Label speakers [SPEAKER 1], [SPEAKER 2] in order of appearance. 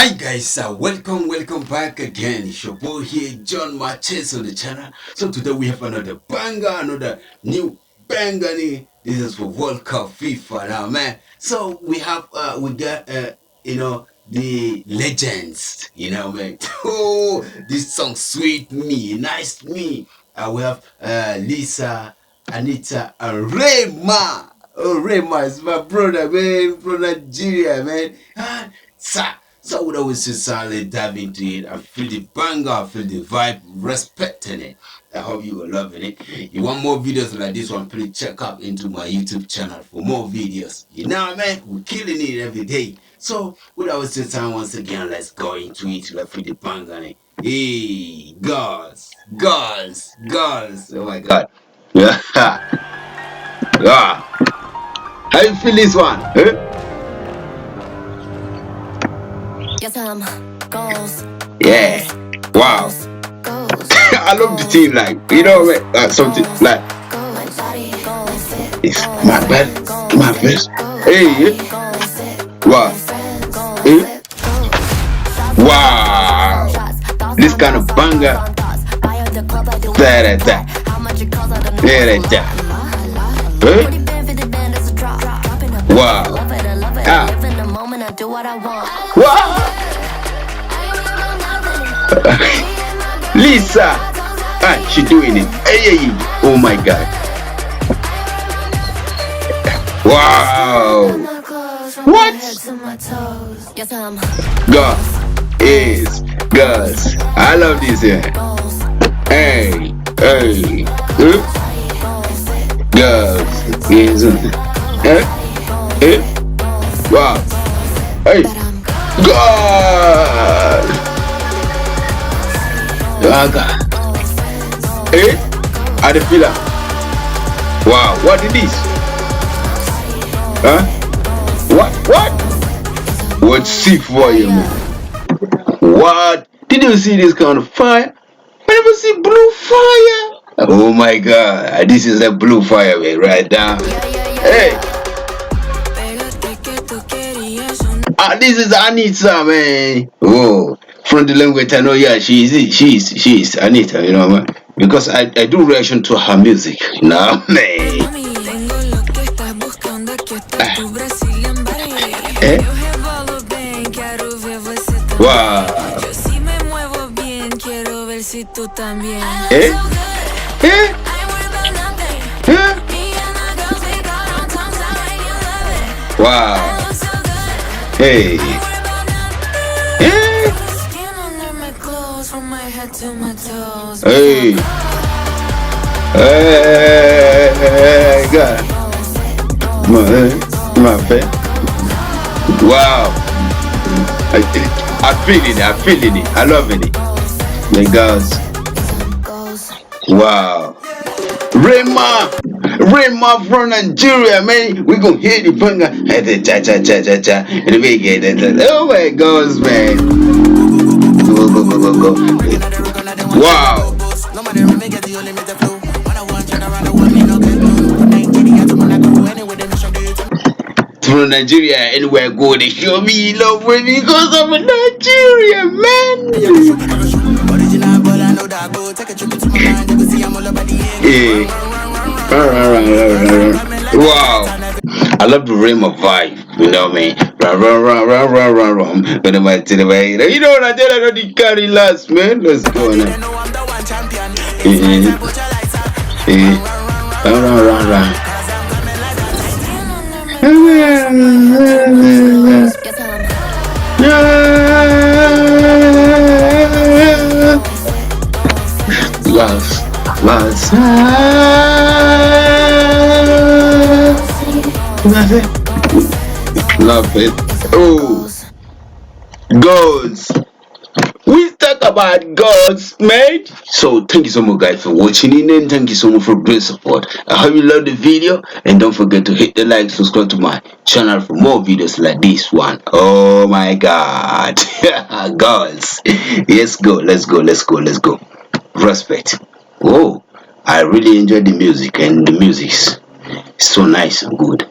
[SPEAKER 1] Hi guys, welcome back again. It's your boy here, John Marches on the channel. So today we have another banger, another new banger. This is for World Cup FIFA now, man. So we got the legends, man. Oh, this song sweet me, nice me. We have Lisa, Anitta, and Rema. Oh, Rema is my brother, man, from Nigeria, man. So we always just silently dive into it. I feel the banger, I feel the vibe, respecting it. I hope you are loving it. You want more videos like this one, please check out into my YouTube channel for more videos. You know, man, we're killing it every day. So without wasting time, once again, let's go into it. Let's feel the banger. Hey, girls. Oh my God. Yeah. Yeah. How you feel this one? Huh?
[SPEAKER 2] Yes, I'm goals.
[SPEAKER 1] Yeah. Wow. I love the team, like, something like it's my best. Hey, wow. Hey. Wow. This kind of banger. That. Hey. Wow. Wow. Lisa, she doing it. Hey, oh my God. Wow. What? God is girls. I love this here. Hey. Girls is wow. Hey. God. God. Hey, at the pillar. Wow, what is this? Huh? What? What's sick for you, man? What? Did you see this kind of fire? I never see blue fire. Oh my God, this is a blue fire, man, right now. Hey. This is Anitta, man. Oh, from the language I know, yeah, she is Anitta, you know, man. Because I do reaction to her music, you know, man. Wow. Wow. Hey. Hey. Hey. God. My friend. Wow. I'm feeling it. I loving it. The girls. Wow. Rema from Nigeria, man. We gonna hit the banger. Cha. And we get it. Oh my God, man. Go. Wow. From Nigeria, anywhere I go, they show me love with me because I'm a Nigerian, man. Yeah. Wow. I love the Rema vibe, you know what I mean? Run. When am I to the way? You know what I did? I know the carry last, man. Let's go now. Run. Last. Love it. Oh, goals. We talk about goals, mate. So thank you so much, guys, for watching in, and thank you so much for great support. I hope you love the video, and don't forget to hit the like, subscribe to my channel for more videos like this one. Oh my God. Goals. Let's go. Respect. Oh, I really enjoy the music, and the music's so nice and good.